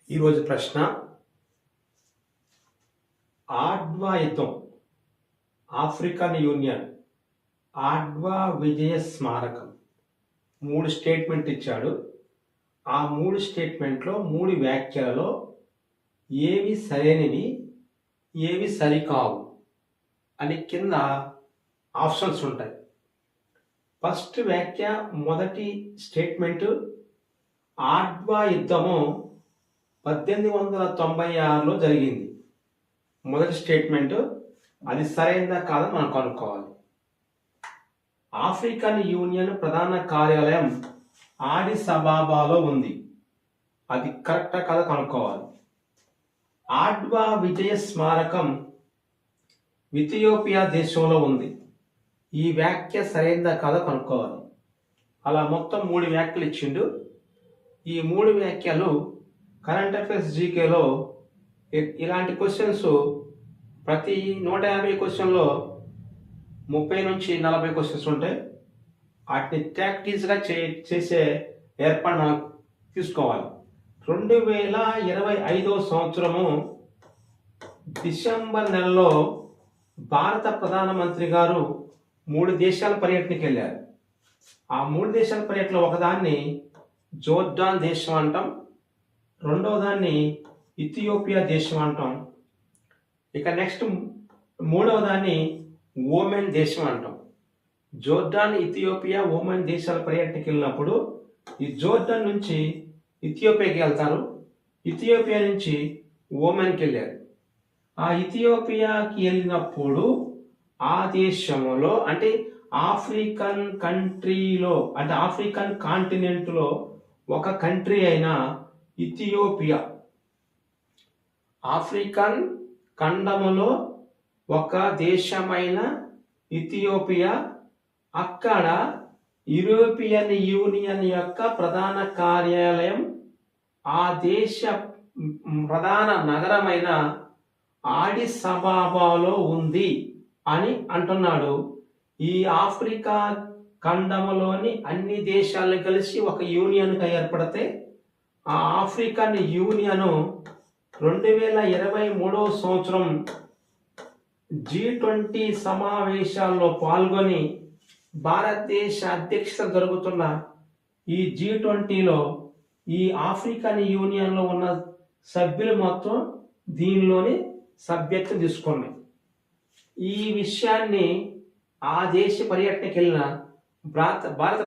ఈరోజు ప్రశ్న, ఆడ్వా యుద్ధం, ఆఫ్రికన్ యూనియన్, ఆడ్వా విజయ స్మారకం 3 స్టేట్మెంట్ ఇచ్చాడు. ఆ 3 స్టేట్మెంట్లో 3 వ్యాఖ్యలలో ఏవి సరైనవి, ఏవి సరికావు అని కింద ఆప్షన్స్ ఉంటాయి. ఫస్ట్ వ్యాఖ్య, మొదటి స్టేట్మెంట్, ఆడ్వా యుద్ధము 1896లో జరిగింది. మొదటి స్టేట్మెంట్ అది సరైనదా కాదని మనం కనుక్కోవాలి. ఆఫ్రికన్ యూనియన్ ప్రధాన కార్యాలయం ఆడిస్ అబాబాలో ఉంది. అది కరెక్టా కాదా కనుక్కోవాలి. ఆడ్వా విజయ స్మారకం ఇథియోపియా దేశంలో ఉంది. ఈ వ్యాఖ్య సరైనదా కాదా కనుక్కోవాలి. అలా మొత్తం 3 వ్యాఖ్యలు ఇచ్చిండు. ఈ 3 వ్యాఖ్యలు కరెంట్ అఫైర్స్ జీకేలో ఇలాంటి క్వశ్చన్స్ ప్రతి 150 క్వశ్చన్లో 30 నుంచి 40 క్వశ్చన్స్ ఉంటాయి. వాటిని ప్రాక్టీస్గా చేసే ఏర్పాటు మనం తీసుకోవాలి. 2025 సంవత్సరము డిసెంబర్ నెలలో భారత ప్రధానమంత్రి గారు 3 దేశాల పర్యటనకి వెళ్ళారు. ఆ 3 దేశాల పర్యటనలో ఒకదాన్ని జోర్డాన్ దేశం అంటాం, రెండవ దాన్ని ఇథియోపియా దేశం అంటాం, ఇక నెక్స్ట్ మూడవ దాన్ని ఓమెన్ దేశం అంటాం. జోర్డాన్, ఇథియోపియా, ఓమెన్ దేశాల పర్యటనకి వెళ్ళినప్పుడు ఈ జోర్డాన్ నుంచి ఇథియోపియాకి వెళ్తారు, ఇథియోపియా నుంచి ఓమెన్కి వెళ్ళారు. ఆ ఇథియోపియాకి వెళ్ళినప్పుడు ఆ దేశంలో అంటే ఆఫ్రికన్ కంట్రీలో అంటే ఆఫ్రికన్ కాంటినెంట్లో ఒక కంట్రీ అయిన ఇథియోపియా, ఆఫ్రికన్ ఖండములో ఒక దేశమైన ఇథియోపియా, అక్కడ యూరోపియన్ యూనియన్ యొక్క ప్రధాన కార్యాలయం ఆ దేశ ప్రధాన నగరమైన ఆడిస్ అబాబాలో ఉంది అని అంటున్నాడు. ఈ ఆఫ్రికా ఖండములోని అన్ని దేశాలను కలిసి ఒక యూనియన్గా ఏర్పడితే ఆ ఆఫ్రికన్ యూనియన్ 2023 సంవత్సరం G20 సమావేశాల్లో పాల్గొని భారతదేశ అధ్యక్షత జరుగుతున్న ఈ G20లో ఈ ఆఫ్రికన్ యూనియన్లో ఉన్న సభ్యులు మొత్తం దీనిలోని సభ్యత్వం తీసుకున్నాయి. ఈ విషయాన్ని ఆ దేశ పర్యటనకి వెళ్ళిన భారత